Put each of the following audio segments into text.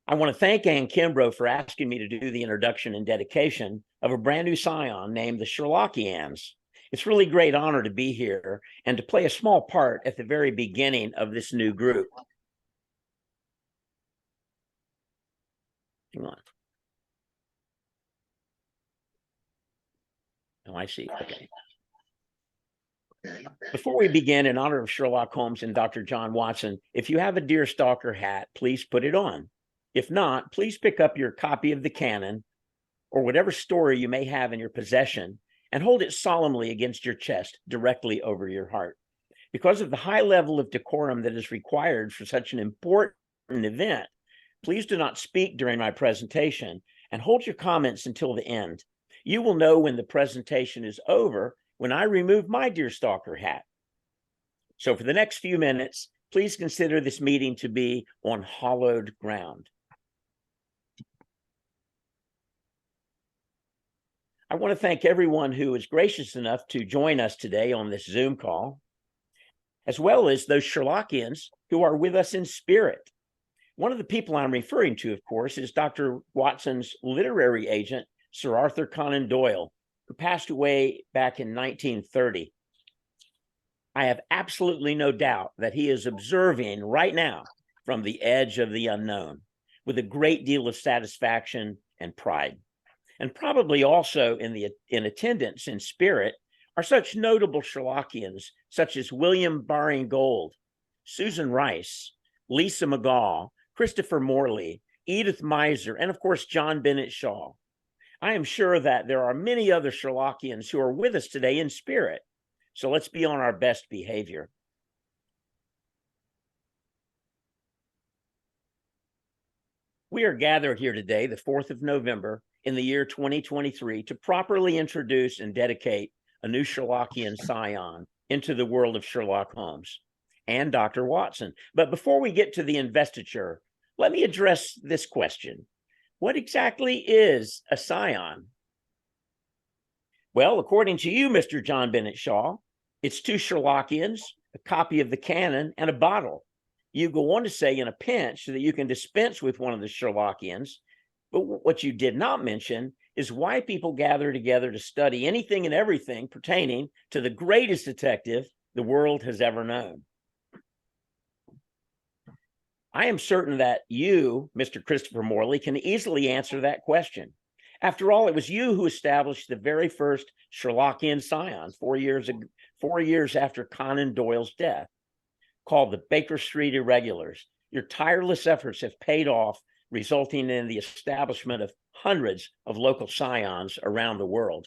I want to thank Ann Kimbrough for asking me to do the introduction and dedication of a brand new scion named the Sherlocki-Anns. It's really a great honor to be here and to play a small part at the very beginning of this new group. Hang on. Oh, I see. Okay. Before we begin, in honor of Sherlock Holmes and Dr. John Watson, if you have a deerstalker hat, please put it on. If not, please pick up your copy of the canon or whatever story you may have in your possession and hold it solemnly against your chest, directly over your heart. Because of the high level of decorum that is required for such an important event, please do not speak during my presentation and hold your comments until the end. You will know when the presentation is over when I remove my deerstalker hat. So for the next few minutes, please consider this meeting to be on hallowed ground. I want to thank everyone who is gracious enough to join us today on this Zoom call, as well as those Sherlocki-Anns who are with us in spirit. One of the people I'm referring to, of course, is Dr. Watson's literary agent, Sir Arthur Conan Doyle, who passed away back in 1930. I have absolutely no doubt that he is observing right now from the edge of the unknown with a great deal of satisfaction and pride. And probably also in attendance in spirit are such notable Sherlocki-Anns such as William Baring-Gould, Susan Rice, Lisa McGaw, Christopher Morley, Edith Meiser, and of course, John Bennett Shaw. I am sure that there are many other Sherlocki-Anns who are with us today in spirit. So let's be on our best behavior. We are gathered here today, the 4th of November, in the year 2023, to properly introduce and dedicate a new Sherlocki-Ann scion into the world of Sherlock Holmes and Dr. Watson. But before we get to the investiture, let me address this question. What exactly is a scion? Well, according to you, Mr. John Bennett Shaw, it's 2 Sherlocki-Anns, a copy of the canon, and a bottle. You go on to say in a pinch that you can dispense with one of the Sherlocki-Anns, but what you did not mention is why people gather together to study anything and everything pertaining to the greatest detective the world has ever known. I am certain that you, Mr. Christopher Morley, can easily answer that question. After all, it was you who established the very first Sherlocki-Ann scion 4 years after Conan Doyle's death, called the Baker Street Irregulars. Your tireless efforts have paid off, resulting in the establishment of hundreds of local scions around the world.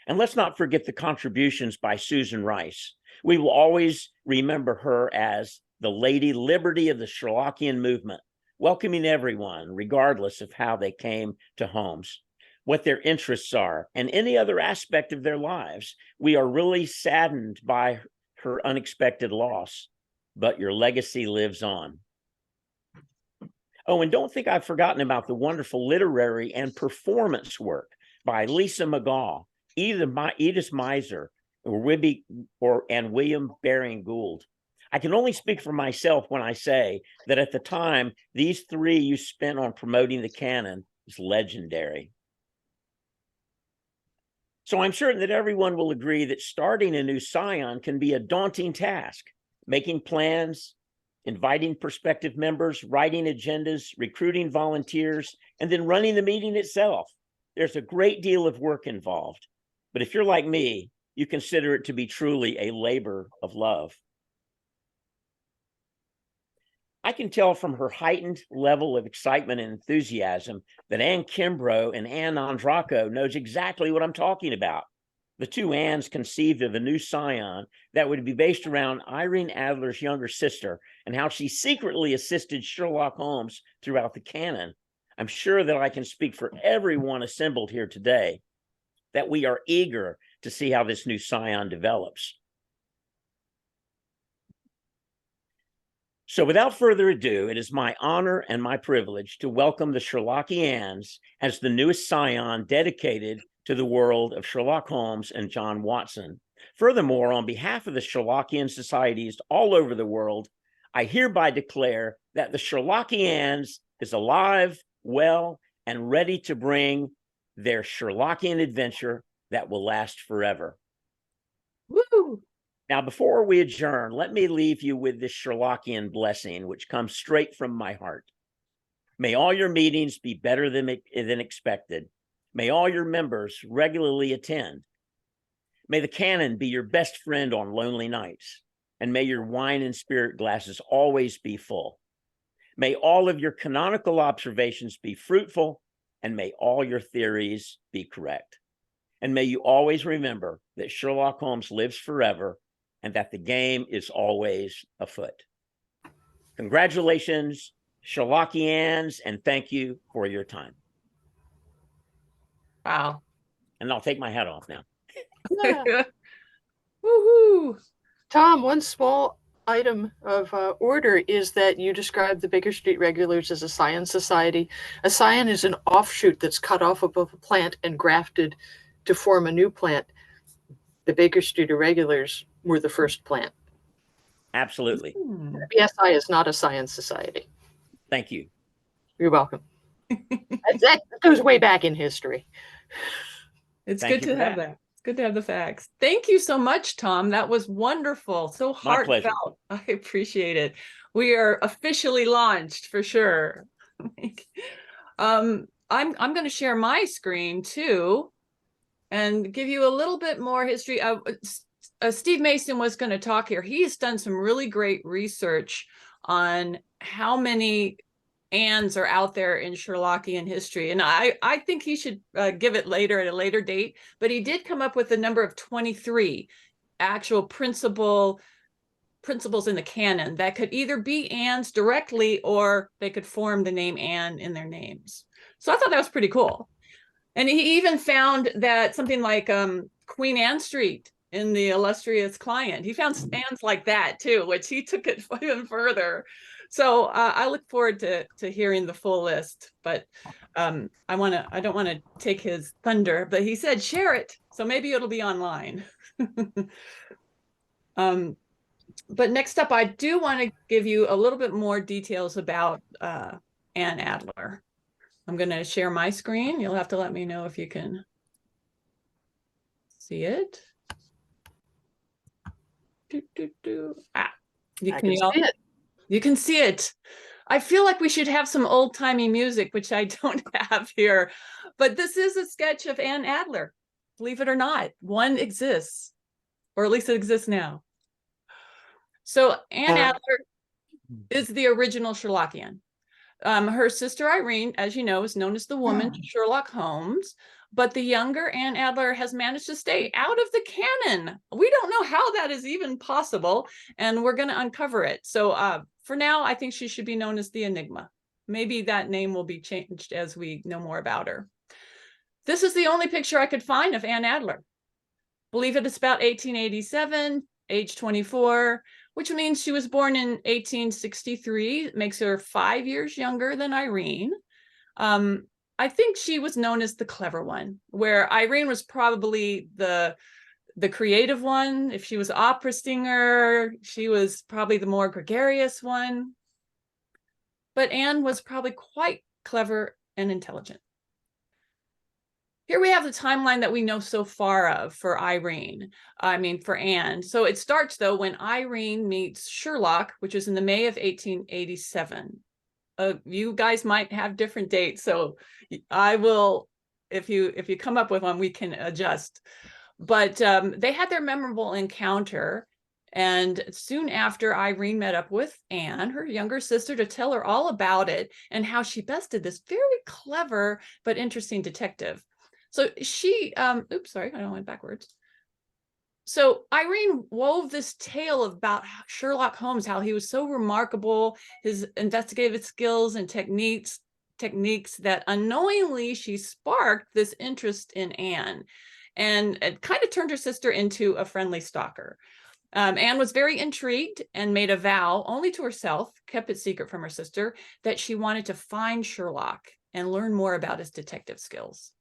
And let's not forget the contributions by Susan Rice. We will always remember her as the Lady Liberty of the Sherlocki-Ann movement, welcoming everyone, regardless of how they came to Holmes, what their interests are, and any other aspect of their lives. We are really saddened by her unexpected loss, but your legacy lives on. Oh, and don't think I've forgotten about the wonderful literary and performance work by Lisa McGaw, Edith Meiser, and William Baring-Gould. I can only speak for myself when I say that at the time, these 3 you spent on promoting the canon is legendary. So I'm certain that everyone will agree that starting a new scion can be a daunting task. Making plans, inviting prospective members, writing agendas, recruiting volunteers, and then running the meeting itself. There's a great deal of work involved. But if you're like me, you consider it to be truly a labor of love. I can tell from her heightened level of excitement and enthusiasm that Ann Kimbrough and Ann Andriacco knows exactly what I'm talking about. The 2 Anns conceived of a new scion that would be based around Irene Adler's younger sister and how she secretly assisted Sherlock Holmes throughout the canon. I'm sure that I can speak for everyone assembled here today that we are eager to see how this new scion develops. So without further ado, it is my honor and my privilege to welcome the Sherlocki-Anns as the newest scion dedicated to the world of Sherlock Holmes and John Watson. Furthermore, on behalf of the Sherlocki-Ann societies all over the world, I hereby declare that the Sherlocki-Anns is alive, well, and ready to bring their Sherlocki-Ann adventure that will last forever. Woo! Now, before we adjourn, let me leave you with this Sherlocki-Ann blessing, which comes straight from my heart. May all your meetings be better than expected. May all your members regularly attend. May the canon be your best friend on lonely nights, and may your wine and spirit glasses always be full. May all of your canonical observations be fruitful, and may all your theories be correct. And may you always remember that Sherlock Holmes lives forever and that the game is always afoot. Congratulations, Sherlocki-Anns, and thank you for your time. Wow. And I'll take my hat off now. Yeah. Woohoo! Tom, one small item of order is that you described the Baker Street Regulars as a scion society. A scion is an offshoot that's cut off above a plant and grafted to form a new plant. The Baker Street Irregulars were the first plant. Absolutely. BSI is not a science society. Thank you. You're welcome. That goes way back in history. It's good to have that. It's good to have the facts. Thank you so much, Tom. That was wonderful. So heartfelt. I appreciate it. We are officially launched for sure. I'm going to share my screen too and give you a little bit more history. Steve Mason was going to talk here. He's done some really great research on how many Anns are out there in Sherlocki-Ann history. And I think he should give it later at a later date, but he did come up with the number of 23 actual principles in the canon that could either be Anns directly or they could form the name Ann in their names. So I thought that was pretty cool. And he even found that something like Queen Anne Street in the illustrious client, he found Anns like that too, which he took it even further. So I look forward to hearing the full list, but I don't want to take his thunder, but he said share it, so maybe it'll be online. But next up, I do want to give you a little bit more details about Ann Adler. I'm going to share my screen. You'll have to let me know if you can see it. You can see it. I feel like we should have some old-timey music, which I don't have here. But this is a sketch of Ann Adler. Believe it or not, one exists, or at least it exists now. So Ann Adler is the original Sherlocki-Ann. Her sister Irene, as you know, is known as the woman to Sherlock Holmes, but the younger Ann Adler has managed to stay out of the canon. We don't know how that is even possible, and we're going to uncover it. So for now, I think she should be known as the Enigma. Maybe that name will be changed as we know more about her. This is the only picture I could find of Ann Adler. Believe it's about 1887, age 24, which means she was born in 1863. It makes her 5 years younger than Irene. I think she was known as the clever one, where Irene was probably the creative one. If she was an opera singer, she was probably the more gregarious one. But Anne was probably quite clever and intelligent. Here we have the timeline that we know so far of for for Anne. So it starts, though, when Irene meets Sherlock, which is in the May of 1887. You guys might have different dates, so I will, if you come up with one, we can adjust. But they had their memorable encounter, and soon after, Irene met up with Anne, her younger sister, to tell her all about it and how she bested this very clever but interesting detective. So she, oops, sorry, I went backwards. So Irene wove this tale about Sherlock Holmes, how he was so remarkable, his investigative skills and techniques that unknowingly she sparked this interest in Anne, and it kind of turned her sister into a friendly stalker. Anne was very intrigued and made a vow, only to herself, kept it secret from her sister, that she wanted to find Sherlock and learn more about his detective skills.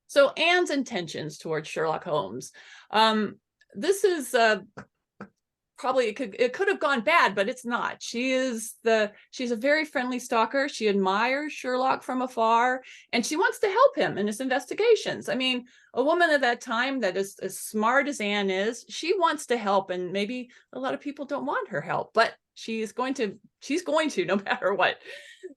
So Anne's intentions towards Sherlock Holmes. This is probably it could have gone bad, but it's not. She's a very friendly stalker. She admires Sherlock from afar, and she wants to help him in his investigations. I mean, a woman of that time that is as smart as Anne is, she wants to help, and maybe a lot of people don't want her help, but she's going to no matter what.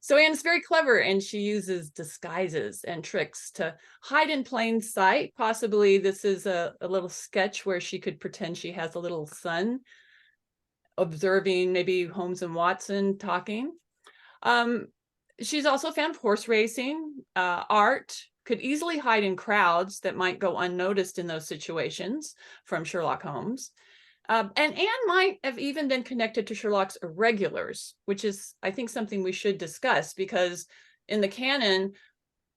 So Anne's very clever, and she uses disguises and tricks to hide in plain sight. Possibly this is a little sketch where she could pretend she has a little son observing maybe Holmes and Watson talking. She's also a fan of horse racing, art, could easily hide in crowds that might go unnoticed in those situations from Sherlock Holmes. And Anne might have even been connected to Sherlock's irregulars, which is, I think, something we should discuss, because in the canon,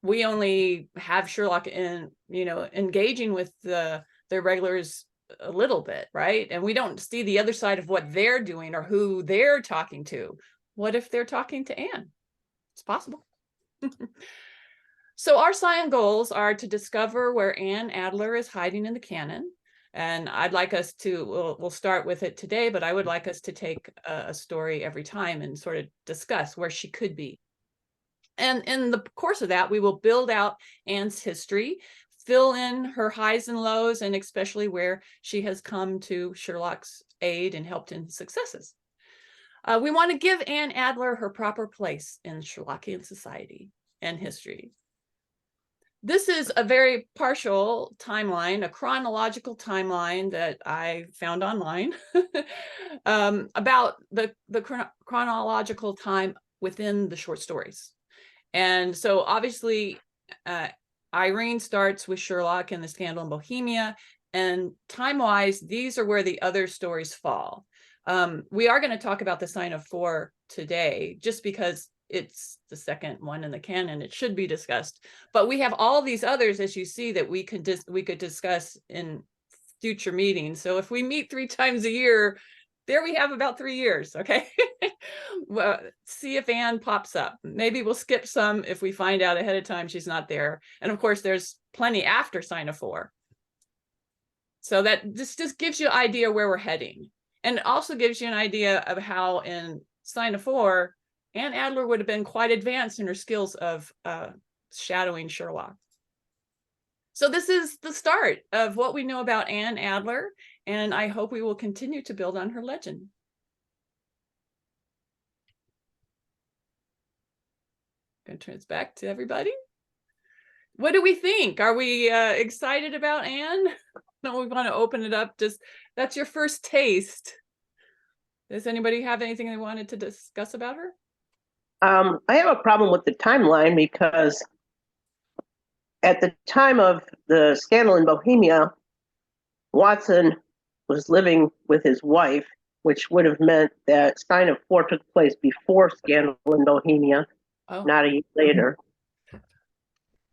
we only have Sherlock engaging with the irregulars a little bit, right? And we don't see the other side of what they're doing or who they're talking to. What if they're talking to Anne? It's possible. So our scion goals are to discover where Anne Adler is hiding in the canon. And I'd like us to, we'll start with it today, but I would like us to take a story every time and sort of discuss where she could be. And in the course of that, we will build out Anne's history, fill in her highs and lows, and especially where she has come to Sherlock's aid and helped in successes. We want to give Anne Adler her proper place in Sherlocki-Ann society and history. This is a very partial timeline, a chronological timeline that I found online about the chronological time within the short stories. And so obviously, Irene starts with Sherlock and the scandal in Bohemia, and time-wise, these are where the other stories fall. We are going to talk about the Sign of Four today, just because it's the second one in the canon. It should be discussed, but we have all these others, as you see, that we could discuss in future meetings. So if we meet 3 times a year, there we have about 3 years. Okay. Well, see if Anne pops up. Maybe we'll skip some if we find out ahead of time she's not there. And of course, there's plenty after Sign of Four. So that this just gives you an idea where we're heading. And it also gives you an idea of how in Sign of Four, Anne Adler would have been quite advanced in her skills of shadowing Sherlock. So this is the start of what we know about Anne Adler, and I hope we will continue to build on her legend. Going to turn this back to everybody. What do we think? Are we excited about Anne? No, we want to open it up. Just that's your first taste. Does anybody have anything they wanted to discuss about her? I have a problem with the timeline, because at the time of the scandal in Bohemia, Watson was living with his wife, which would have meant that Sign of Four took place before scandal in Bohemia, not a year later.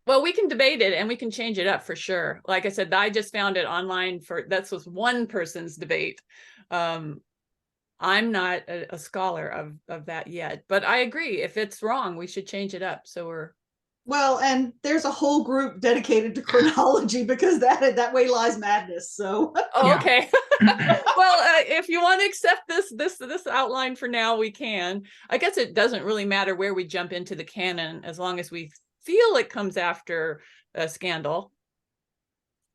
Well, we can debate it and we can change it up for sure. Like I said, I just found it online that's was one person's debate. I'm not a scholar of that yet, but I agree. If it's wrong, we should change it up. So we're well, and there's a whole group dedicated to chronology, because that way lies madness. So okay. Well, if you want to accept this outline for now, we can. I guess it doesn't really matter where we jump into the canon, as long as we feel it comes after a scandal.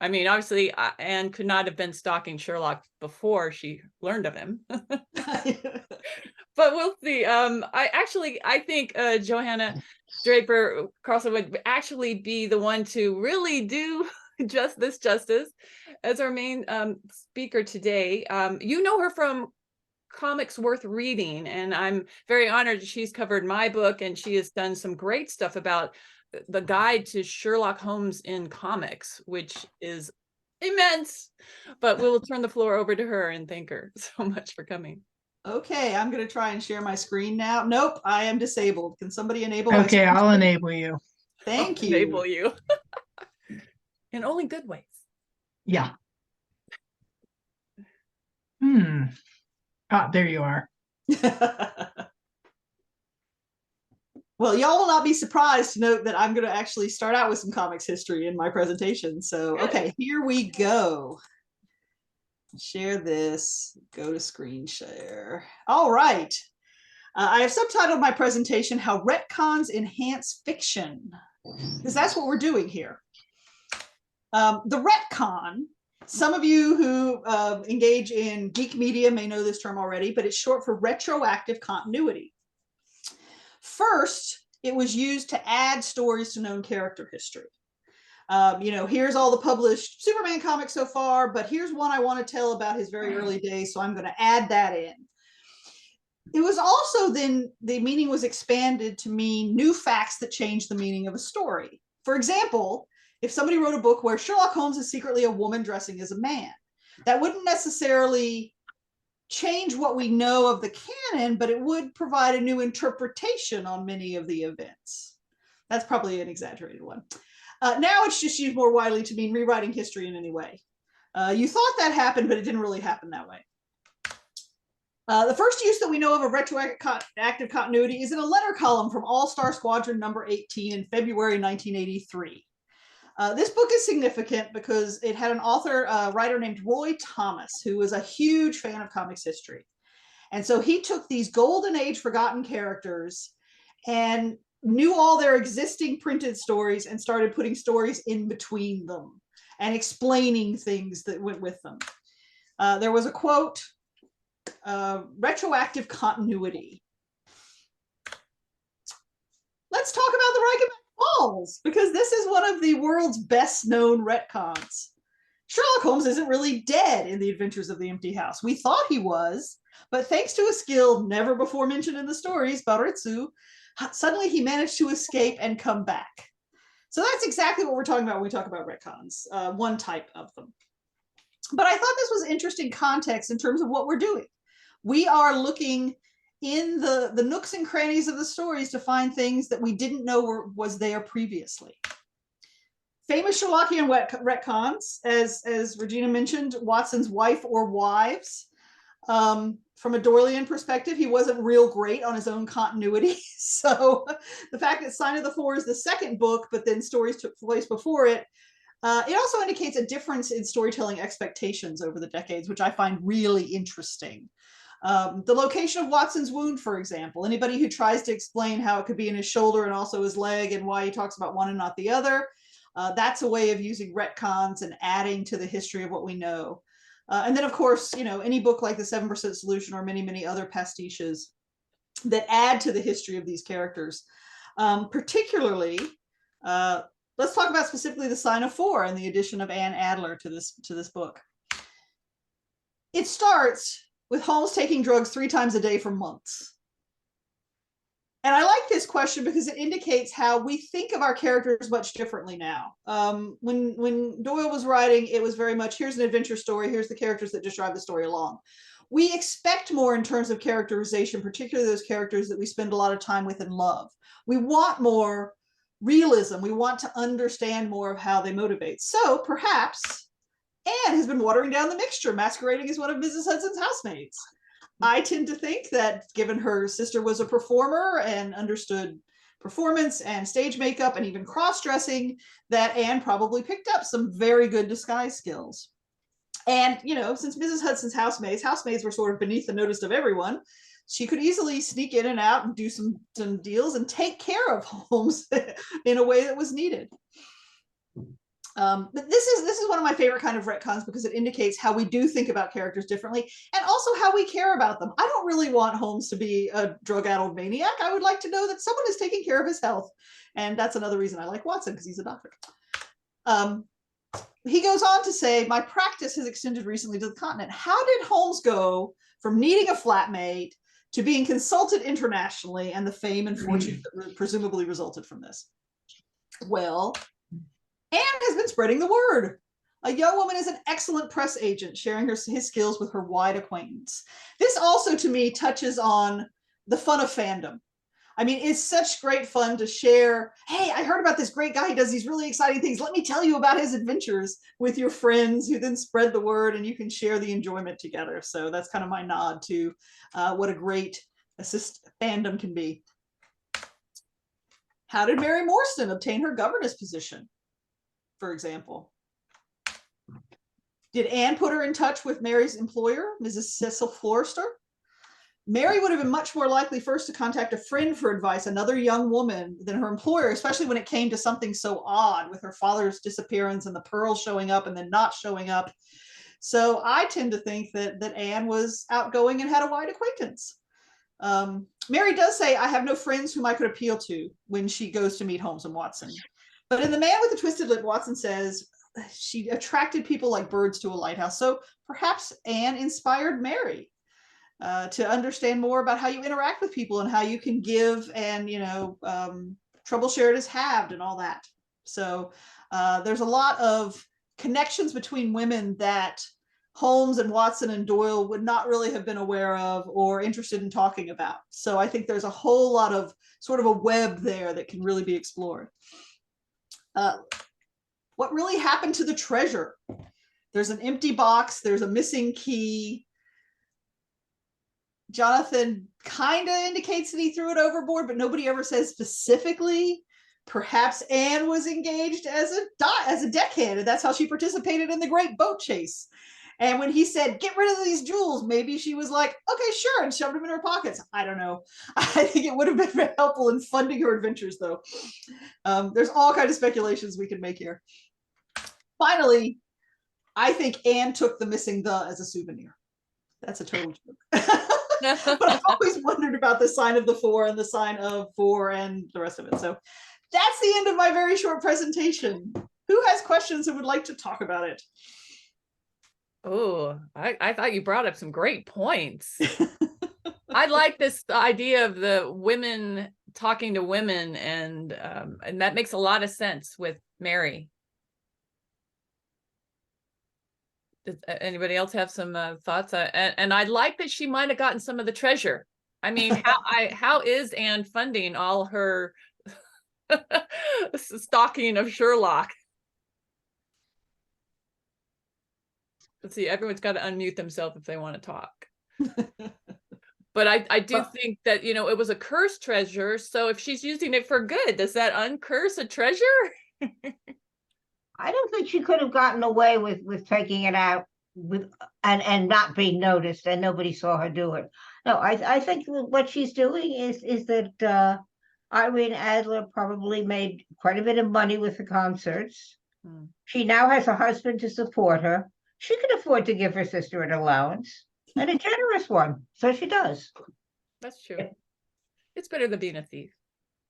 I mean, obviously, Anne could not have been stalking Sherlock before she learned of him. But we'll see. I think Johanna, Draper, Carlson would actually be the one to really do justice as our main speaker today. You know her from Comics Worth Reading, and I'm very honored she's covered my book, and she has done some great stuff about the guide to Sherlock Holmes in comics, which is immense. But we'll turn the floor over to her and thank her so much for coming. Okay, I'm going to try and share my screen now. Nope, I am disabled. Can somebody enable Okay, I'll enable you. Thank you. Enable you. In only good ways. Yeah. Ah, there you are. Well, y'all will not be surprised to note that I'm going to actually start out with some comics history in my presentation. So, okay, here we go. share this, go to screen share. All right. I have subtitled my presentation, How Retcons Enhance Fiction, because that's what we're doing here. The retcon, some of you who engage in geek media may know this term already, but it's short for retroactive continuity. First, it was used to add stories to known character history. Here's all the published Superman comics so far, but here's one I want to tell about his very early days, so I'm going to add that in. It was also then the meaning was expanded to mean new facts that change the meaning of a story. For example, if somebody wrote a book where Sherlock Holmes is secretly a woman dressing as a man, that wouldn't necessarily change what we know of the canon, but it would provide a new interpretation on many of the events. That's probably an exaggerated one. Now it's just used more widely to mean rewriting history in any way. You thought that happened, but it didn't really happen that way. The first use that we know of retroactive continuity is in a letter column from All-Star Squadron number 18 in February 1983. This book is significant because it had an writer named Roy Thomas, who was a huge fan of comics history. And so he took these golden age forgotten characters and knew all their existing printed stories and started putting stories in between them and explaining things that went with them. There was a quote, retroactive continuity. Let's talk about the Reichenbach Falls, because this is one of the world's best known retcons. Sherlock Holmes isn't really dead in The Adventures of the Empty House. We thought he was, but thanks to a skill never before mentioned in the stories, Baritsu, suddenly he managed to escape and come back. So that's exactly what we're talking about when we talk about retcons, one type of them. But I thought this was interesting context in terms of what we're doing. We are looking in the nooks and crannies of the stories to find things that we didn't know was there previously. Famous Sherlocki-Ann retcons, as Regina mentioned, Watson's wife or wives. From a Doylean perspective, he wasn't real great on his own continuity. So the fact that Sign of the Four is the second book, but then stories took place before it, it also indicates a difference in storytelling expectations over the decades, which I find really interesting. The location of Watson's wound, for example, anybody who tries to explain how it could be in his shoulder and also his leg and why he talks about one and not the other, that's a way of using retcons and adding to the history of what we know. And then, of course, any book like The 7% Solution or many, many other pastiches that add to the history of these characters. Particularly, let's talk about specifically The Sign of Four and the addition of Ann Adler to this book. It starts with Holmes taking drugs 3 times a day for months. And I like this question because it indicates how we think of our characters much differently now. When Doyle was writing, it was very much, here's an adventure story, here's the characters that just drive the story along. We expect more in terms of characterization, particularly those characters that we spend a lot of time with and love. We want more realism. We want to understand more of how they motivate. So perhaps Anne has been watering down the mixture, masquerading as one of Mrs. Hudson's housemaids. I tend to think that given her sister was a performer and understood performance and stage makeup and even cross-dressing, that Anne probably picked up some very good disguise skills. And, since Mrs. Hudson's housemaids were sort of beneath the notice of everyone, she could easily sneak in and out and do some deals and take care of Holmes in a way that was needed. But this is one of my favorite kind of retcons because it indicates how we do think about characters differently and also how we care about them. I don't really want Holmes to be a drug-addled maniac. I would like to know that someone is taking care of his health. And that's another reason I like Watson, because he's a doctor. He goes on to say, my practice has extended recently to the continent. How did Holmes go from needing a flatmate to being consulted internationally and the fame and fortune that presumably resulted from this? Well, Anne has been spreading the word. A young woman is an excellent press agent, sharing his skills with her wide acquaintance. This also, to me, touches on the fun of fandom. I mean, it's such great fun to share, hey, I heard about this great guy. He does these really exciting things. Let me tell you about his adventures with your friends who then spread the word and you can share the enjoyment together. So that's kind of my nod to what a great fandom can be. How did Mary Morstan obtain her governess position, for example? Did Anne put her in touch with Mary's employer, Mrs. Cecil Forrester? Mary would have been much more likely first to contact a friend for advice, another young woman, than her employer, especially when it came to something so odd with her father's disappearance and the pearls showing up and then not showing up. So I tend to think that Anne was outgoing and had a wide acquaintance. Mary does say, I have no friends whom I could appeal to when she goes to meet Holmes and Watson. But in The Man with the Twisted Lip, Watson says she attracted people like birds to a lighthouse. So perhaps Anne inspired Mary to understand more about how you interact with people and how you can give and, trouble shared is halved and all that. So there's a lot of connections between women that Holmes and Watson and Doyle would not really have been aware of or interested in talking about. So I think there's a whole lot of sort of a web there that can really be explored. What really happened to the treasure? There's an empty box. There's a missing key. Jonathan kind of indicates that he threw it overboard, but nobody ever says specifically. Perhaps Anne was engaged as a deckhand, and that's how she participated in the great boat chase. And when he said, get rid of these jewels, maybe she was like, okay, sure, and shoved them in her pockets. I don't know. I think it would have been very helpful in funding her adventures, though. There's all kinds of speculations we can make here. Finally, I think Anne took the missing "the" as a souvenir. That's a total joke. But I've always wondered about the sign of the 4 and the sign of 4 and the rest of it. So that's the end of my very short presentation. Who has questions and would like to talk about it? Oh, I thought you brought up some great points. I like this idea of the women talking to women, and that makes a lot of sense with Mary. Does anybody else have some thoughts? And I like that she might have gotten some of the treasure. I mean, how is Anne funding all her stalking of Sherlock? Let's see, everyone's got to unmute themselves if they want to talk. But I do think that, it was a cursed treasure. So if she's using it for good, does that uncurse a treasure? I don't think she could have gotten away with taking it out and not being noticed and nobody saw her do it. No, I think what she's doing is that Irene Adler probably made quite a bit of money with the concerts. She now has a husband to support her. She can afford to give her sister an allowance, and a generous one. So she does. That's true. It's better than being a thief.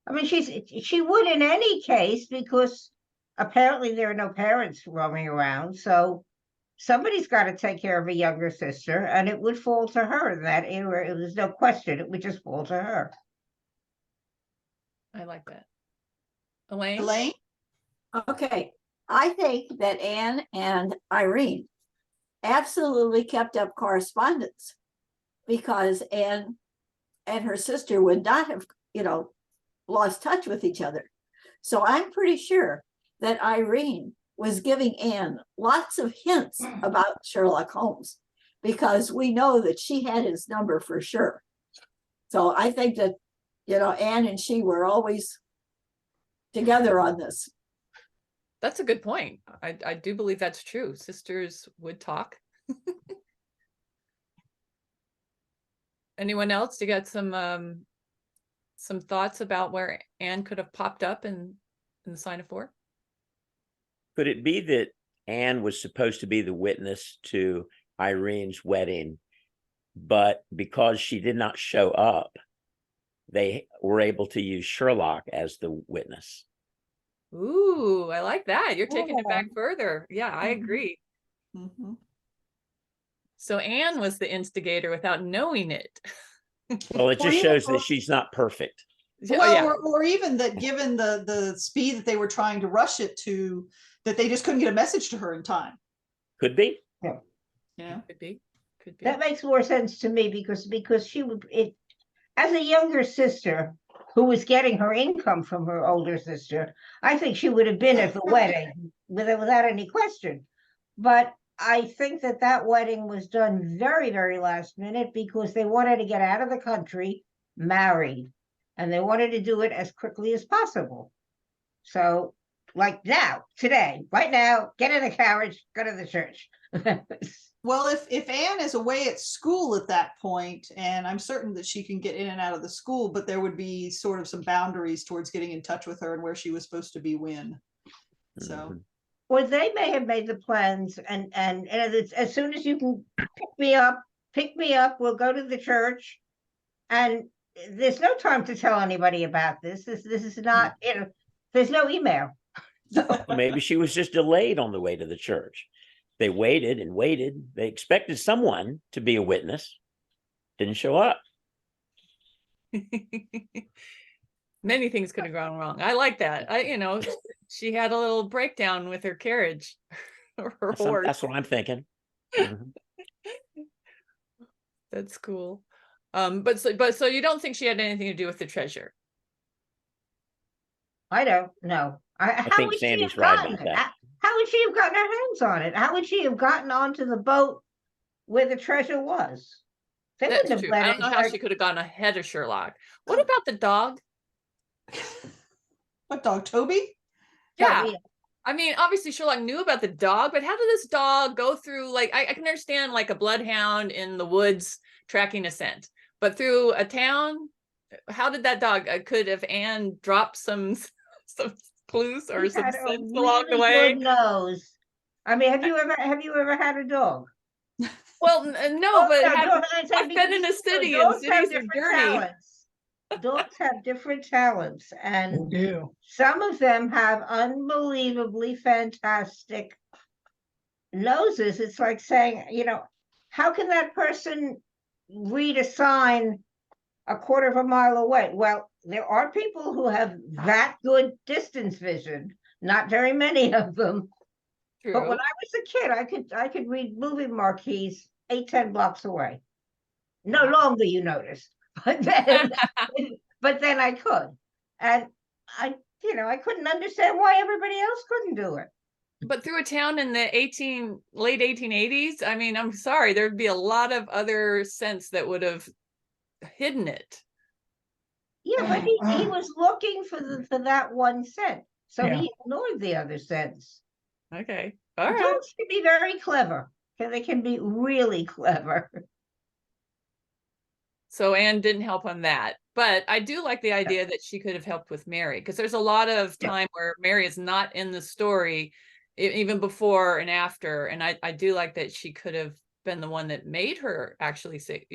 I mean, she would in any case, because apparently there are no parents roaming around. So somebody's got to take care of a younger sister, and it would fall to her in that era. There's no question. It would just fall to her. I like that. Elaine? Elaine? Okay. I think that Anne and Irene absolutely kept up correspondence, because Anne and her sister would not have, lost touch with each other. So I'm pretty sure that Irene was giving Anne lots of hints about Sherlock Holmes, because we know that she had his number for sure. So I think that, Anne and she were always together on this. That's a good point. I do believe that's true. Sisters would talk. Anyone else? You got some thoughts about where Anne could have popped up in the sign of 4? Could it be that Anne was supposed to be the witness to Irene's wedding, but because she did not show up, they were able to use Sherlock as the witness? Ooh, I like that. You're taking it back further. Yeah, I agree. Mm-hmm. So Anne was the instigator without knowing it. Well, it just shows that she's not perfect. Well, Yeah. or even that given the speed that they were trying to rush it to, that they just couldn't get a message to her in time. Could be. Yeah. Could be. That makes more sense to me, because she would, as a younger sister who was getting her income from her older sister, I think she would have been at the wedding without any question. But I think that wedding was done very, very last minute, because they wanted to get out of the country married, and they wanted to do it as quickly as possible. So like now, today, right now, get in the carriage, go to the church. Well, if Anne is away at school at that point, and I'm certain that she can get in and out of the school, but there would be sort of some boundaries towards getting in touch with her and where she was supposed to be when. So, Mhm. Or they may have made the plans, and as soon as you can pick me up, we'll go to the church. And there's no time to tell anybody about this. This is not, there's no email. Well, maybe she was just delayed on the way to the church. They waited and waited. They expected someone to be a witness. Didn't show up. Many things could have gone wrong. I like that. She had a little breakdown with her carriage or her horse. That's what I'm thinking. Mhm. That's cool. But so you don't think she had anything to do with the treasure? I don't know. How think would she Sandy's have right gotten about it? that. How would she have gotten her hands on it? How would she have gotten onto the boat where the treasure was? They wouldn't That's have true. let I it don't know how start- she could have gone ahead of Sherlock. What about the dog? what dog, Toby? Yeah. yeah. I mean, obviously Sherlock knew about the dog, but how did this dog go through, like, I can understand like a bloodhound in the woods tracking a scent, but through a town, how did that dog, could have Anne dropped some clues or He some had scents a along the really way? good nose. I mean, have you ever had a dog? Well, no, but I've been in a city and dogs have cities are different dirty. talents. Dogs have different talents, They and do. some of them have unbelievably fantastic noses. It's like saying, how can that person read a sign a quarter of a mile away? Well, there are people who have that good distance vision, not very many of them. True. But when I was a kid, I could read movie marquees 8-10 blocks away. No Wow. longer, you notice. But then I could. And I couldn't understand why everybody else couldn't do it. But through a town in the late 1880s, I mean, I'm sorry, there'd be a lot of other scents that would have hidden it. Yeah, but he was looking for that one scent. So Yeah. he ignored the other scents. Okay. All right. Dogs can be very clever. They can be really clever. So Anne didn't help on that. But I do like the idea that she could have helped with Mary, because there's a lot of time where Mary is not in the story, even before and after. And I do like that she could have been the one that made her actually say,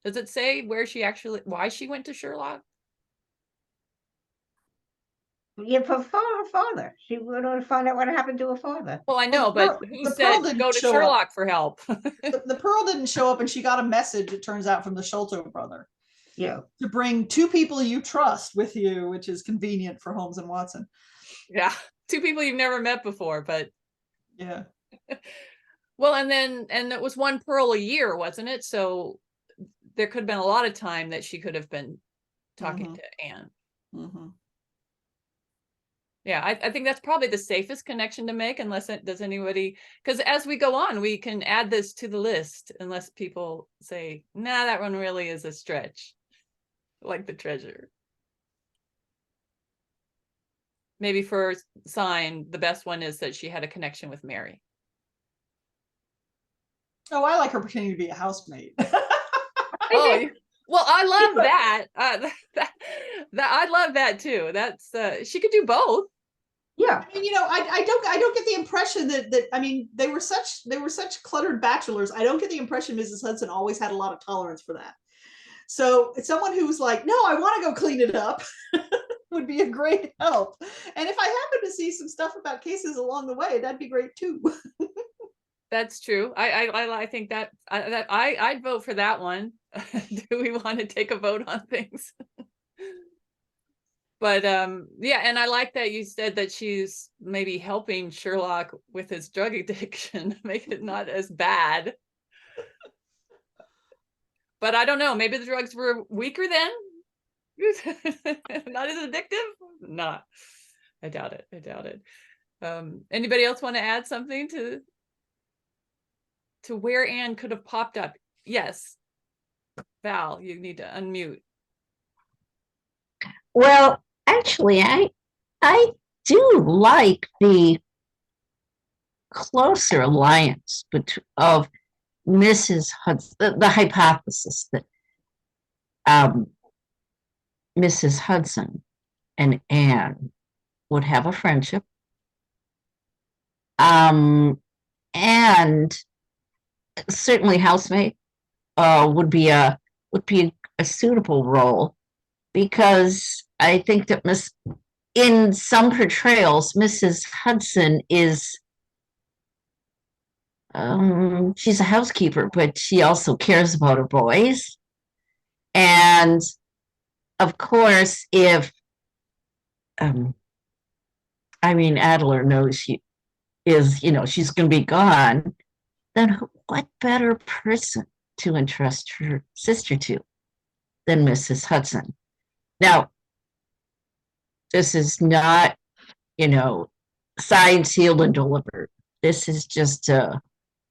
does it say why she went to Sherlock? Yeah, for her father. She wanted to find out what happened to her father. Well, I know, but who the said pearl didn't go to show up. Sherlock for help? The pearl didn't show up, and she got a message, it turns out, from the Sholto brother. Yeah. To bring 2 people you trust with you, which is convenient for Holmes and Watson. Yeah, 2 people you've never met before, but yeah. Well, and it was 1 pearl a year, wasn't it? So there could have been a lot of time that she could have been talking to Anne. Mm-hmm. Yeah, I think that's probably the safest connection to make, unless does anybody, because as we go on, we can add this to the list, unless people say, nah, that one really is a stretch, like the treasure. Maybe for sign, the best one is that she had a connection with Mary. Oh, I like her pretending to be a housemaid. Oh, well, I love that. I love that too. That's she could do both. Yeah. I mean, I don't get the impression that I mean, they were such cluttered bachelors. I don't get the impression Mrs. Hudson always had a lot of tolerance for that. So it's someone who was like, no, I want to go clean it up would be a great help. And if I happen to see some stuff about cases along the way, that'd be great too. That's true. I think that I'd vote for that one. Do we want to take a vote on things? But yeah, and I like that you said that she's maybe helping Sherlock with his drug addiction, make it not as bad. But I don't know, maybe the drugs were weaker then? Not as addictive? Not. I doubt it. Anybody else want to add something to where Anne could have popped up? Yes. Val, you need to unmute. Well, actually, I do like the closer alliance of Mrs. Hudson, the hypothesis that Mrs. Hudson and Anne would have a friendship. And certainly housemate would be a suitable role, because I think that in some portrayals, Mrs. Hudson is she's a housekeeper, but she also cares about her boys. And of course, if Irene Adler knows she is, she's going to be gone, then what better person to entrust her sister to than Mrs. Hudson? Now, this is not, signed, sealed, and delivered. This is just an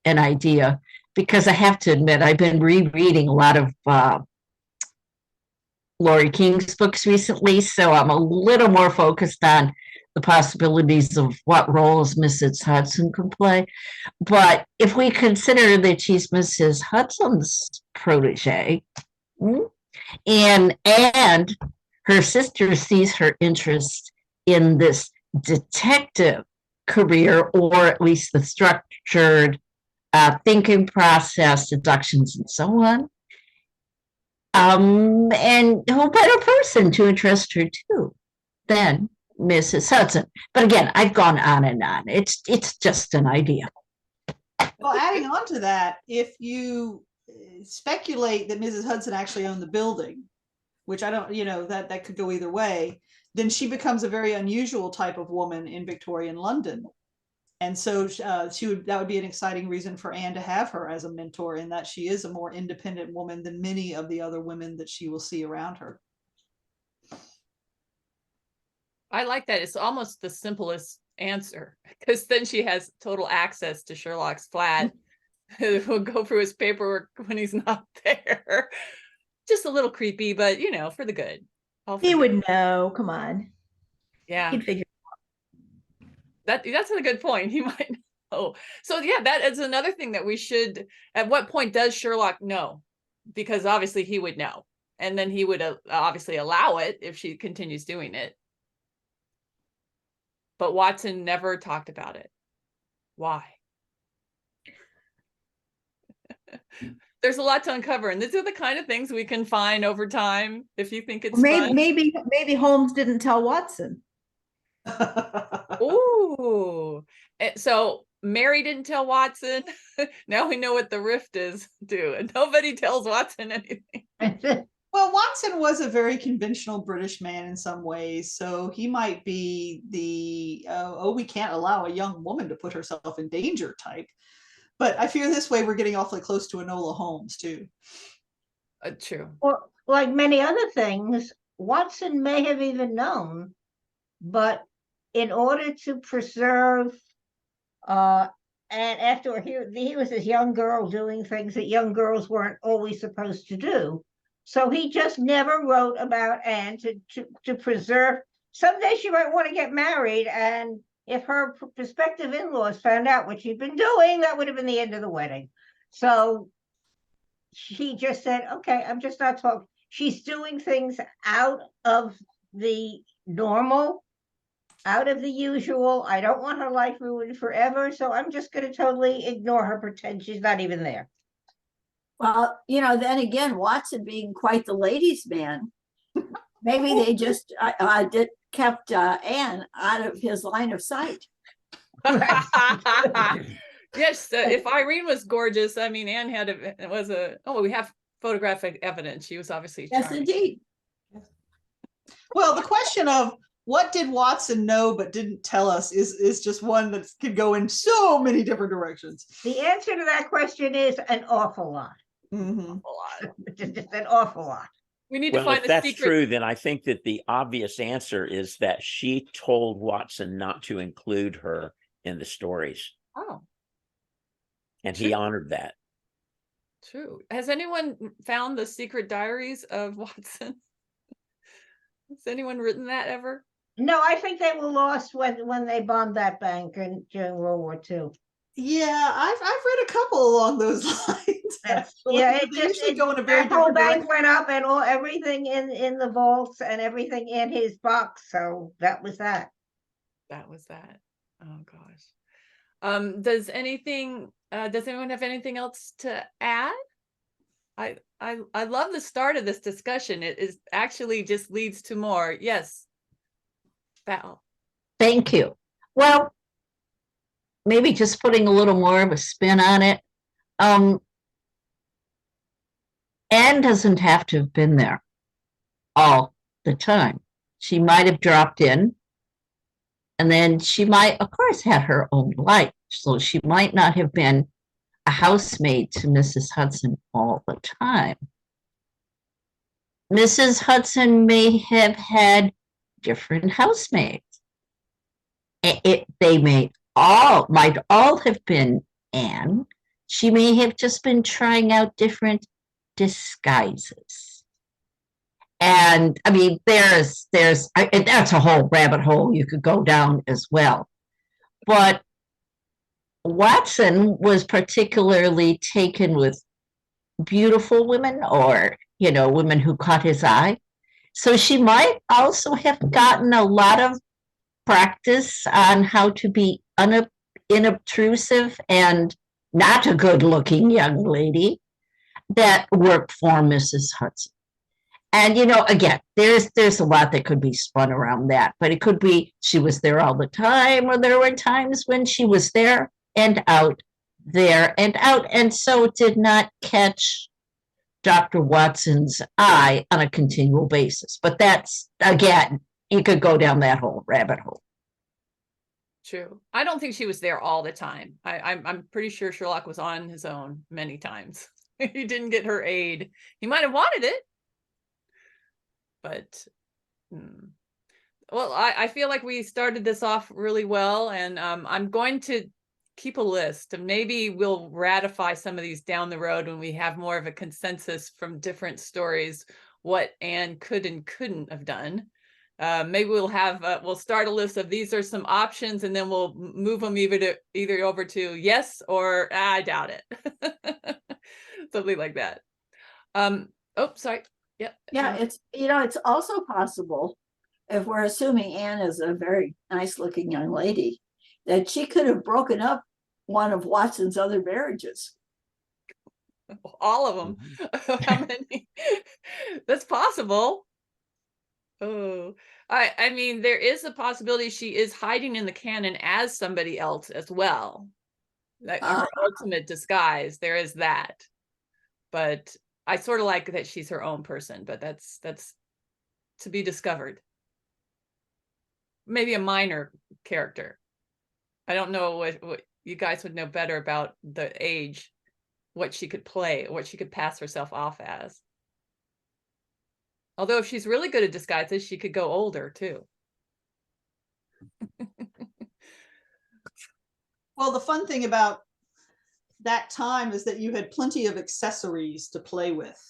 idea, because I have to admit, I've been rereading a lot of Laurie King's books recently, so I'm a little more focused on the possibilities of what roles Mrs. Hudson can play. But if we consider that she's Mrs. Hudson's protege, and her sister sees her interest in this detective career, or at least the structured thinking process, deductions, and so on, and who better person to entrust her to than Mrs. Hudson? But again, I've gone on and on. It's just an idea. Well, adding on to that, if you speculate that Mrs. Hudson actually owned the building, which I don't, that could go either way, then she becomes a very unusual type of woman in Victorian London. And so that would be an exciting reason for Anne to have her as a mentor, in that she is a more independent woman than many of the other women that she will see around her. I like that. It's almost the simplest answer, because then she has total access to Sherlock's flat. We'll go through his paperwork when he's not there. Just a little creepy, but for the good. He would know. Come on. Yeah. He'd figure That's a good point. He might know. So yeah, that is another thing that we should. At what point does Sherlock know? Because obviously he would know, and then he would obviously allow it if she continues doing it. But Watson never talked about it. Why? There's a lot to uncover, and these are the kind of things we can find over time if you think it's fun. maybe Holmes didn't tell Watson. Ooh. So Mary didn't tell Watson. Now we know what the rift is, too. And nobody tells Watson anything. Well, Watson was a very conventional British man in some ways, so he might be the, we can't allow a young woman to put herself in danger type. But I fear this way we're getting awfully close to Enola Holmes, too. True. Well, like many other things, Watson may have even known, but in order to preserve, and after he was this young girl doing things that young girls weren't always supposed to do. So he just never wrote about Anne to preserve. Someday she might want to get married, and if her prospective in-laws found out what she'd been doing, that would have been the end of the wedding. So she just said, okay, I'm just not talking. She's doing things out of the normal, out of the usual. I don't want her life ruined forever, so I'm just going to totally ignore her, pretend she's not even there. Well, then again, Watson being quite the ladies' man, maybe they just kept Anne out of his line of sight. Yes, if Irene was gorgeous, I mean, Anne we have photographic evidence. She was obviously charming. Yes, indeed. Well, the question of what did Watson know but didn't tell us is just one that could go in so many different directions. The answer to that question is an awful lot. Mm-hmm. Just an awful lot. We need to find if that's secret. true, then I think that the obvious answer is that she told Watson not to include her in the stories. Oh. And True. he honored that. True. Has anyone found the secret diaries of Watson? Has anyone written that ever? No, I think they were lost when they bombed that bank during World War II. Yeah, I've read a couple along those lines. Actually. Yeah, They usually go in a very that whole different bank direction. went up and everything in the vaults and everything in his box. So that was that. That was that. Oh gosh. Does anyone have anything else to add? I love the start of this discussion. It is actually just leads to more. Yes. Val. Thank you. Well, maybe just putting a little more of a spin on it. Anne doesn't have to have been there all the time. She might have dropped in, and then she might, of course, had her own life. So she might not have been a housemaid to Mrs. Hudson all the time. Mrs. Hudson may have had different housemaids. They might all have been Anne. She may have just been trying out different disguises. And I mean, that's a whole rabbit hole you could go down as well. But Watson was particularly taken with beautiful women, or, women who caught his eye. So she might also have gotten a lot of practice on how to be inobtrusive and not a good-looking young lady that worked for Mrs. Hudson. And, again, there's a lot that could be spun around that, but it could be she was there all the time, or there were times when she was there and out, there and out, and so did not catch Dr. Watson's eye on a continual basis. But that's, again, you could go down that whole rabbit hole. True. I don't think she was there all the time. I'm pretty sure Sherlock was on his own many times. He didn't get her aid. He might have wanted it, but well, I feel like we started this off really well, and I'm going to keep a list, and maybe we'll ratify some of these down the road when we have more of a consensus from different stories what Anne could and couldn't have done. Maybe we'll start a list of these are some options, and then we'll move them either over to yes or I doubt it. Something like that. Oh, sorry. Yeah. Yeah, it's also possible, if we're assuming Anne is a very nice looking young lady, that she could have broken up one of Watson's other marriages. All of them. How many? That's possible. Oh, I mean, there is a possibility she is hiding in the canon as somebody else as well. Like her ultimate disguise, there is that. But I sort of like that she's her own person, but that's to be discovered. Maybe a minor character. I don't know what you guys would know better about the age, what she could play, what she could pass herself off as. Although if she's really good at disguises, she could go older too. Well, the fun thing about that time is that you had plenty of accessories to play with.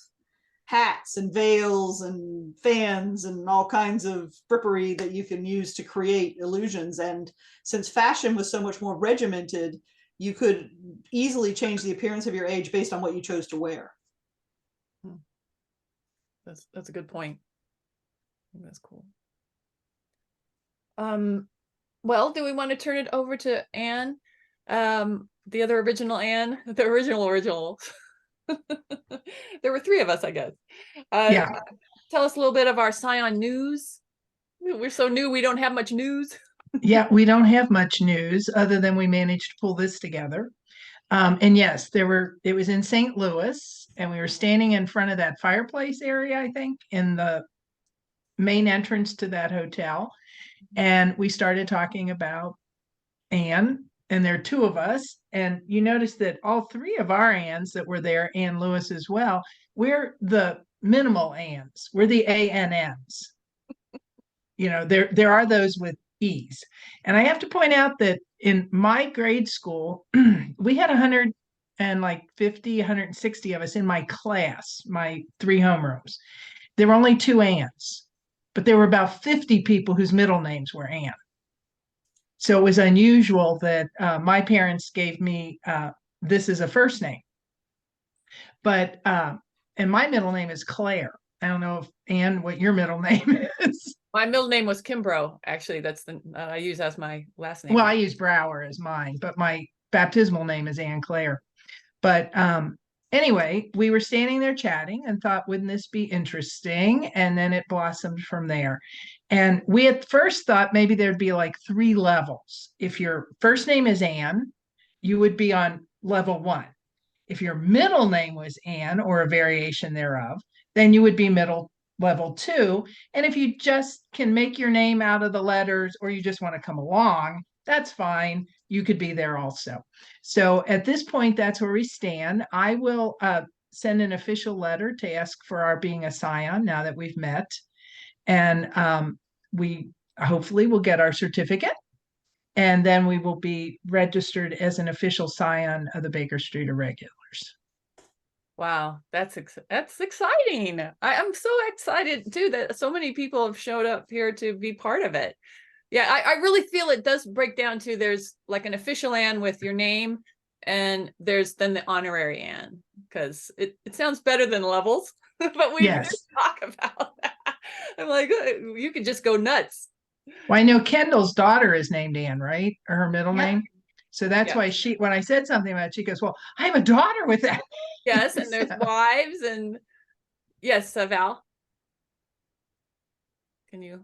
Hats and veils and fans and all kinds of frippery that you can use to create illusions. And since fashion was so much more regimented, you could easily change the appearance of your age based on what you chose to wear. That's a good point. That's cool. Well, do we want to turn it over to Anne? The other original Anne, the original. There were three of us, I guess. Yeah. Tell us a little bit of our Scion news. We're so new, we don't have much news. Yeah, we don't have much news other than we managed to pull this together. And yes, it was in St. Louis, and we were standing in front of that fireplace area, I think, in the main entrance to that hotel. And we started talking about Anne, and there are two of us. And you notice that all three of our Anns that were there, Ann Lewis as well, we're the minimal Anns. We're the ANNs. There are those with E's. And I have to point out that in my grade school, we had 150, 160 of us in my class, my 3 homerooms. There were only 2 Anns, but there were about 50 people whose middle names were Ann. So it was unusual that my parents gave me this as a first name. But and my middle name is Claire. I don't know if Ann, what your middle name is. My middle name was Kimbrough. Actually, that's the I use as my last name. Well, I use Brower as mine, but my baptismal name is Ann Claire. But anyway, we were standing there chatting and thought, wouldn't this be interesting? And then it blossomed from there. And we at first thought maybe there'd be like 3 levels. If your first name is Ann, you would be on level 1. If your middle name was Ann or a variation thereof, then you would be level 2. And if you just can make your name out of the letters or you just want to come along, that's fine. You could be there also. So at this point, that's where we stand. I will send an official letter to ask for our being a scion now that we've met. And we hopefully will get our certificate. And then we will be registered as an official scion of the Baker Street Irregulars. Wow, that's exciting. I'm so excited too that so many people have showed up here to be part of it. Yeah, I really feel it does break down to there's like an official Ann with your name, and there's then the honorary Ann, because it sounds better than levels, but we didn't talk about that. I'm like, you could just go nuts. Well, I know Kendall's daughter is named Ann, right? Or her middle name. So that's why when I said something about it, she goes, well, I have a daughter with that. Yes, and there's wives and yes, Val. Can you?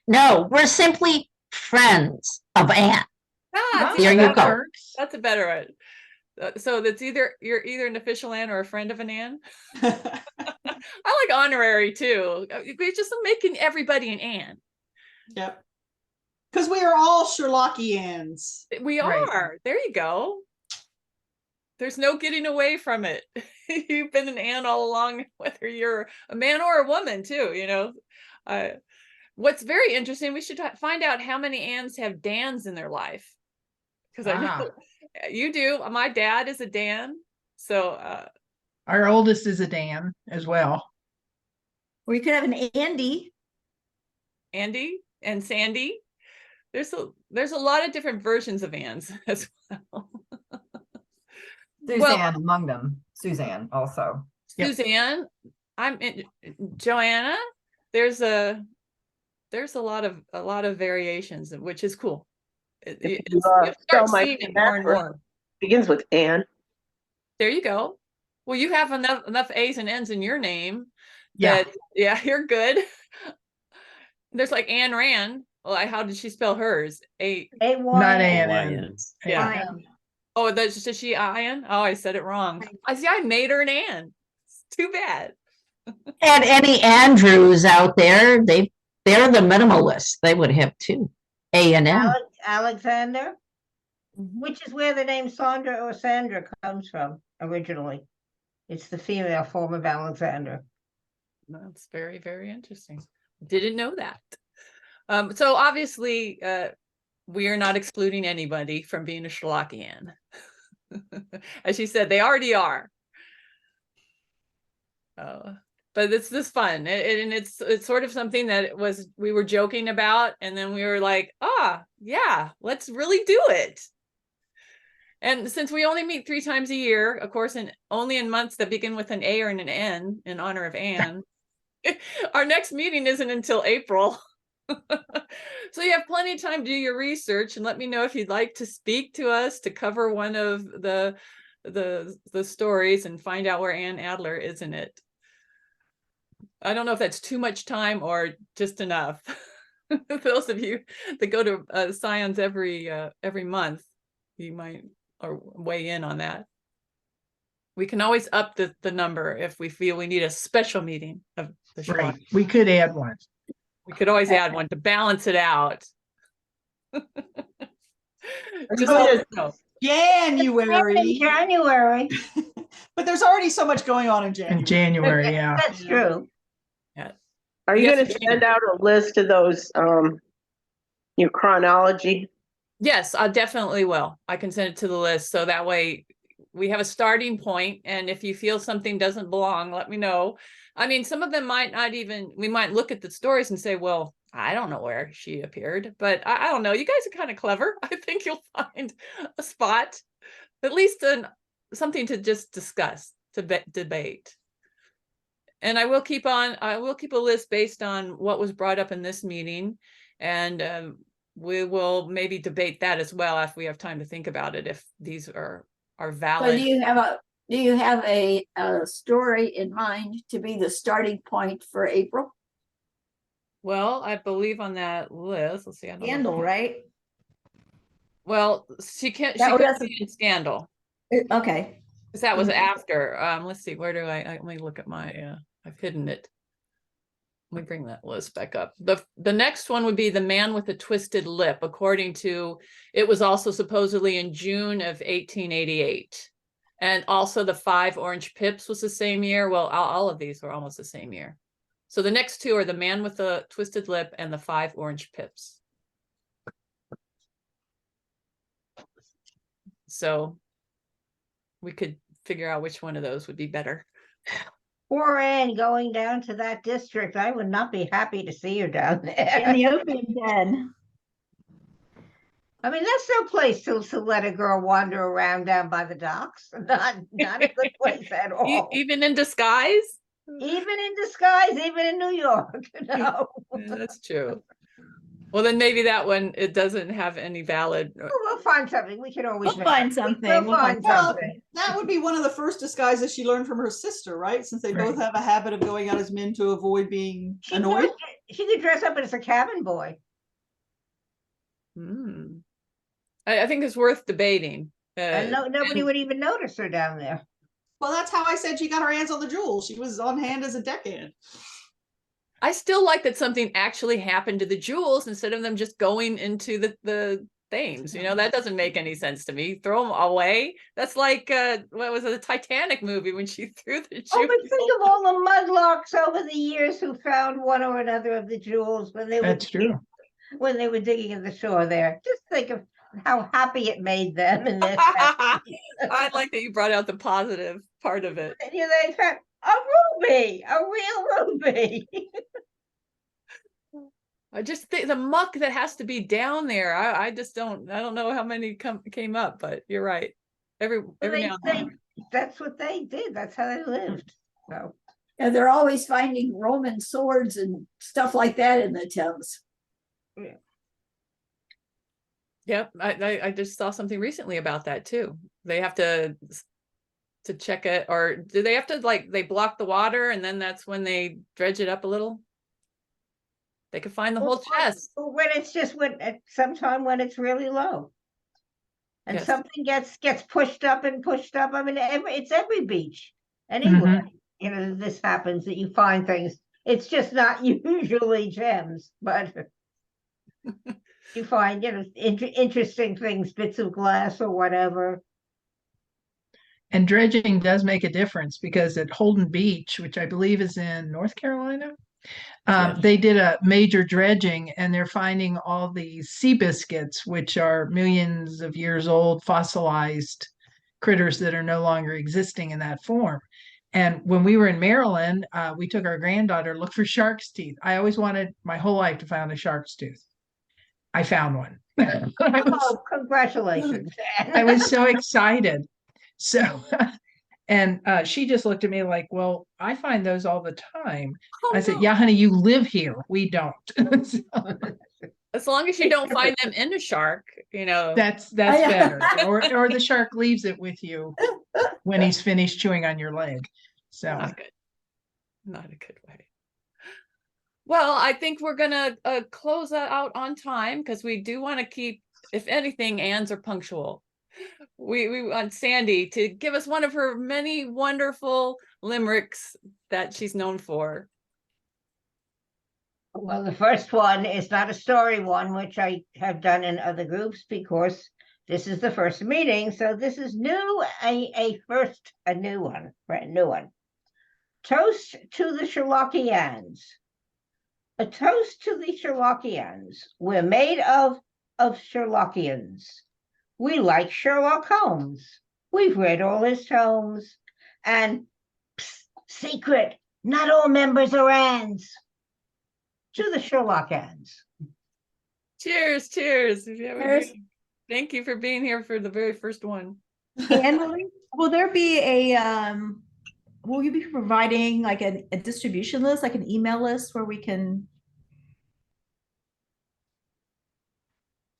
No, we're simply friends of Ann. There you go. That's a better one. So that's you're either an official Ann or a friend of an Ann. I like honorary too. We're just making everybody an Ann. Yep. Because we are all Sherlocki-Anns. We are. There you go. There's no getting away from it. You've been an Ann all along, whether you're a man or a woman too, you know. What's very interesting, we should find out how many Anns have Dans in their life. Because I know you do. My dad is a Dan. So our oldest is a Dan as well. Or you could have an Andy. Andy and Sandy. There's a lot of different versions of Anns as well. Suzanne among them. Suzanne also. Suzanne. I'm in Johanna. There's a lot of variations, which is cool. You start seeing it more and more. Begins with Ann. There you go. Well, you have enough A's and N's in your name. Yeah. You're good. There's like Anne Rand. Well, how did she spell hers? A-Y. Not Ann. Yeah. Oh, does she Ian? Oh, I said it wrong. I made her an Ann. It's too bad. And any Andrews out there, they're the minimalist. They would have 2, A and N. Alexander, which is where the name Sandra or Sandra comes from originally. It's the female form of Alexander. That's very, very interesting. Didn't know that. So obviously, we are not excluding anybody from being a Sherlocki-Ann. As she said, they already are. But it's this fun, and it's sort of something that we were joking about, and then we were like, yeah, let's really do it. And since we only meet 3 times a year, of course, and only in months that begin with an A or an N in honor of Ann, our next meeting isn't until April. So you have plenty of time to do your research, and let me know if you'd like to speak to us to cover one of the stories and find out where Ann Adler is in it. I don't know if that's too much time or just enough. Those of you that go to Scions every month, you might or weigh in on that. We can always up the number if we feel we need a special meeting of the show. Right. We could add one. We could always add one to balance it out. January. But there's already so much going on in January. In January, yeah. That's true. Yeah. Are you going to send out a list of those, your chronology? Yes, I definitely will. I can send it to the list, so that way we have a starting point, and if you feel something doesn't belong, let me know. I mean, some of them might not even, we might look at the stories and say, well, I don't know where she appeared, but I don't know. You guys are kind of clever. I think you'll find a spot, at least something to just discuss, to debate. And I will keep a list based on what was brought up in this meeting, and we will maybe debate that as well if we have time to think about it, if these are So valid. do you have a story in mind to be the starting point for April? Well, I believe on that list. Let's see. I don't know. Scandal, right? Well, she can't. That She could was- be in Scandal. Okay. Because that was Mhm. after. Let's see. Where do let me look at my. I've hidden it. Let me bring that list back up. The next one would be The Man with the Twisted Lip, according to, it was also supposedly in June of 1888. And also the 5 Orange Pips was the same year. Well, all of these were almost the same year. So the next two are The Man with the Twisted Lip and the 5 Orange Pips. So we could figure out which one of those would be better. Poor Anne going down to that district. I would not be happy to see her down In there. the opium den. I mean, that's no place to let a girl wander around down by the docks. Not a good place at all. Even in disguise? Even in disguise, even in New York. No. Yeah, that's true. Well, then maybe that one, it doesn't have any valid. We'll find something. We can always We'll find something. We'll find Well, something. that would be one of the first disguises she learned from her sister, right? Since they both Right. have a habit of going out as men to avoid being She annoyed. could dress up as a cabin boy. Hmm. I think it's worth debating. And nobody and- would even notice her down there. Well, that's how I said she got her hands on the jewels. She was on hand as a deckhand. I still like that something actually happened to the jewels instead of them just going into the Thames. You know, that doesn't make any sense to me. Throw them away. That's like what was it, the Titanic movie when she threw the jewels. Oh, but think of all the mudlarks over the years who found one or another of the jewels when they That's true. when they were digging at the shore there. Just think of how happy it made them and their I like that you brought out the positive part of it. and they found a ruby, a real ruby. I just think the muck that has to be down there. I don't know how many came up, but you're right. Every now and then. That's what they did. That's how they lived. So And they're always finding Roman swords and stuff like that in the Thames. Yep, I just saw something recently about that too. They have to check it, or do they have to, like, they block the water and then that's when they dredge it up a little? They could find the whole chest. when it's just at sometime when it's really low. And Yes. something gets pushed up and pushed up. I mean, it's every beach. Anyway, you know, this happens that you find things. It's just not usually gems, but you find, you know, interesting things, bits of glass or whatever. And dredging does make a difference because at Holden Beach, which I believe is in North Carolina, Yes. they did a major dredging and they're finding all these sea biscuits, which are millions of years old, fossilized critters that are no longer existing in that form. And when we were in Maryland, we took our granddaughter to look for shark's teeth. I always wanted my whole life to find a shark's tooth. I found one. Oh, congratulations. I was so excited. So, and she just looked at me like, well, I find those all the time. Oh, I said, no. yeah, honey, you live here. We don't. So As long as you don't find them in a shark, you know. that's better. Or the shark leaves it with you when he's finished chewing on your leg. So Not good. Not a good way. Well, I think we're gonna close that out on time because we do want to keep, if anything, Anns are punctual. We want Sandy to give us one of her many wonderful limericks that she's known for. Well, the first one is not a story one, which I have done in other groups because this is the first meeting. So this is new, a new one, brand new one. Toast to the Sherlocki-Anns. A toast to the Sherlocki-Anns. We're made of Sherlocki-Anns. We like Sherlock Holmes. We've read all his tomes. And psst, secret, not all members are Anns. to the Sherlocki-Anns. Cheers, cheers. Yeah, we Cheers. do. Thank you for being here for the very first one. And will there be will you be providing like a distribution list, like an email list where we can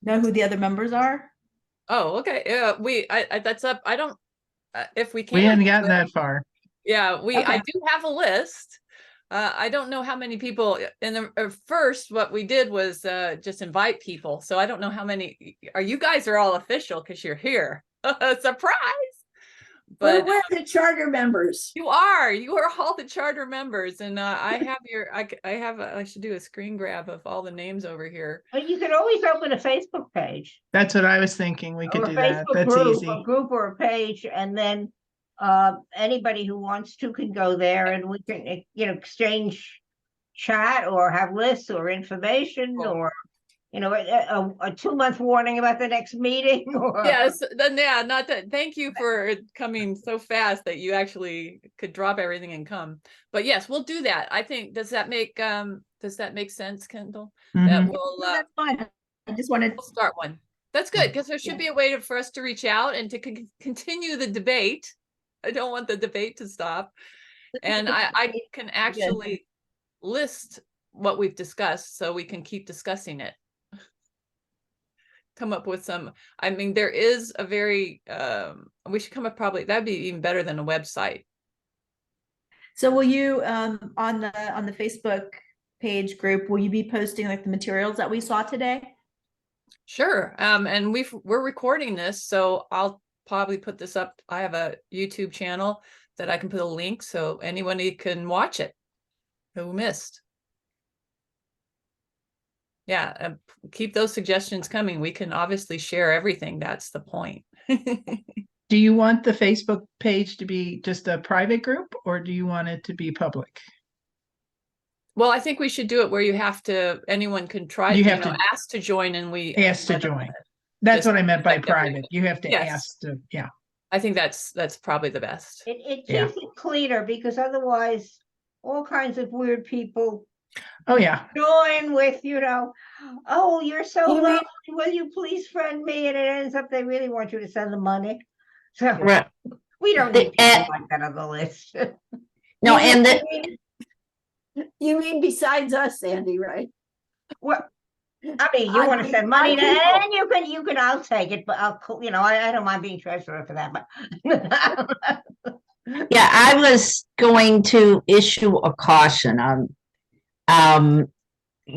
know who the other members are? Oh, okay. Yeah, I that's up. I don't, if we can. We hadn't gotten that far. Yeah, I Okay. do have a list. I don't know how many people in the first, what we did was just invite people. So I don't know how many, you guys are all official because you're here. Surprise. But We're the charter members. you are all the charter members. And I have I should do a screen grab of all the names over here. But you can always open a Facebook page. That's what I was thinking. We could Or a do that. Facebook That's group, easy. a group or a page, and then anybody who wants to can go there, and we can, exchange chat or have lists or information, Cool. or a 2-month warning about the next meeting. Or Yes, then yeah, not that. Thank you for coming so fast that you actually could drop everything and come. But yes, we'll do that. I think does that make sense, Kendall? That Mhm. will That's fine. I just wanted we'll start one. That's good because there should be a way for us to reach out and to continue the debate. I don't want the debate to stop. And I can actually list what we've discussed so we can keep discussing it. Come up with some, I mean, there is a very, we should come up probably, that'd be even better than a website. So will you on the Facebook page group, will you be posting like the materials that we saw today? Sure. And we're recording this, so I'll probably put this up. I have a YouTube channel that I can put a link so anyone can watch it who missed. Yeah, keep those suggestions coming. We can obviously share everything. That's the point. Do you want the Facebook page to be just a private group, or do you want it to be public? Well, I think we should do it where anyone can try, You have to ask to join, and we ask to let them- join. That's just what I meant by like everything. private. You have to Yes. ask to, yeah. I think that's probably the best. it Yeah. keeps it cleaner, because otherwise all kinds of weird people Oh, yeah. join with, oh, you're so You lovely, will you please friend me? And it ends up they really want you to send them money. So Right. we don't The- need people like that on the list. No, You and mean- you mean besides us, Sandy, right? Well, I mean, you want to send money to, and you can, I'll take it, but I don't mind being treasurer for that, but. yeah, I was going to issue a caution on,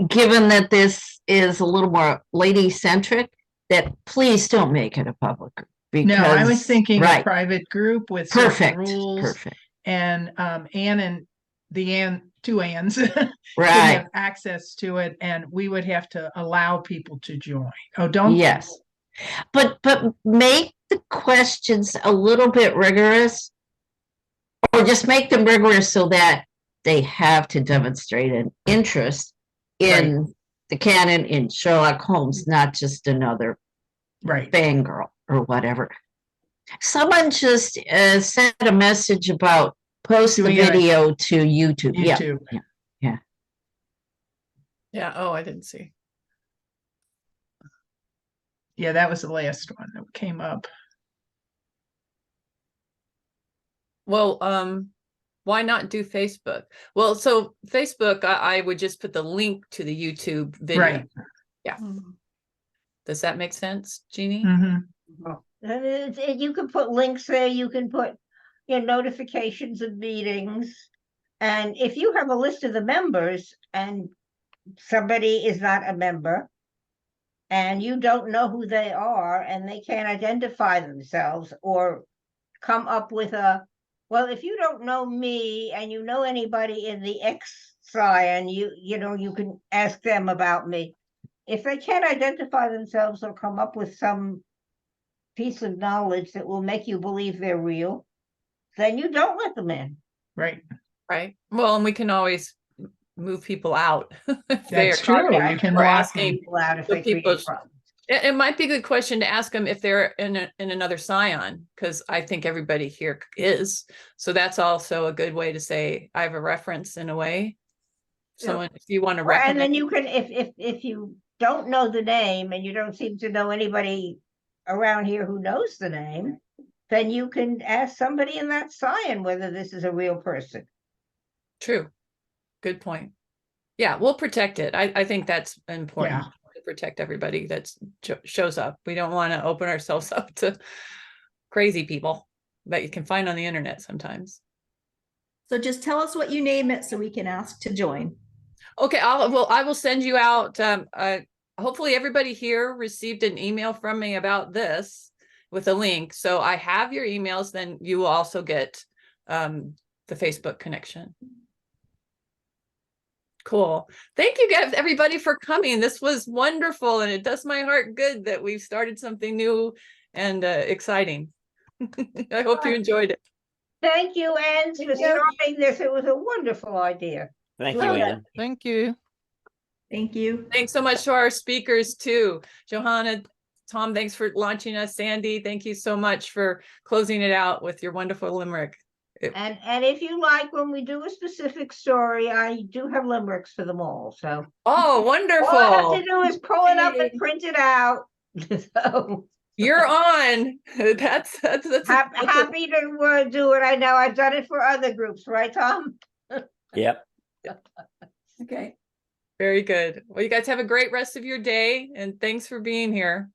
given that this is a little more lady centric, that please don't make it a public group. No, I was thinking a right. private group with certain Perfect, rules. perfect. And Ann and the two Anns would Right, have access to it, and we would have to allow people to join. Oh, don't. yes. But make the questions a little bit rigorous, or just make them rigorous so that they have to demonstrate an interest in the canon, in Sherlock Holmes, not just another Right. fangirl or whatever. Someone just sent a message about post the Doing it on video to YouTube. YouTube. Yeah. Oh, I didn't see. Yeah, that was the last one that came up. Well, why not do Facebook? Well, so Facebook, I would just put the link to the YouTube video. Right. Yeah. Does that make sense, Jeannie? Mhm. And you can put links there, you can put notifications of meetings. And if you have a list of the members and somebody is not a member and you don't know who they are and they can't identify themselves or come up with well, if you don't know me and you know anybody in the X scion, you can ask them about me. If they can't identify themselves or come up with some piece of knowledge that will make you believe they're real, then you don't let them in. Right. Right. Well, and we can always move people out. if they That's are true. contact- You can we're lock asking People out if the they create people- problems. It might be a good question to ask them if they're in another scion, because I think everybody here is. So that's also a good way to say I have a reference in a way. someone, if you want to Right, recommend. and then you can, if you don't know the name and you don't seem to know anybody around here who knows the name, then you can ask somebody in that scion whether this is a real person. True. Good point. Yeah, we'll protect it. I think that's important to protect everybody that shows up. We don't want to open ourselves up to crazy people that you can find on the internet sometimes. So just tell us what you name it so we can ask to join. Okay, I will send you out. Hopefully everybody here received an email from me about this with a link. So I have your emails, then you will also get the Facebook connection. Cool. Thank you guys, everybody, for coming. This was wonderful, and it does my heart good that we've started something new and exciting. I hope you enjoyed it. Thank you, Ann, for starting this. It was a wonderful idea. Thank you, Ann. Thank you. Thank you. Thanks so much to our speakers too. Johanna, Tom, thanks for launching us. Sandy, thank you so much for closing it out with your wonderful limerick. And if you like, when we do a specific story, I do have limericks for them all. So oh, wonderful. All I have to do is pull it up and print it out. So you're on. That's happy to do it. I know I've done it for other groups, right, Tom? Yep. Okay. Very good. Well, you guys have a great rest of your day, and thanks for being here.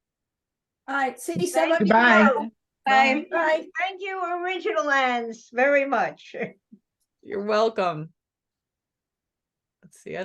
All right. See some of you. Goodbye. Bye. Bye. Thank you, Original Anns, very much. You're welcome. Let's see.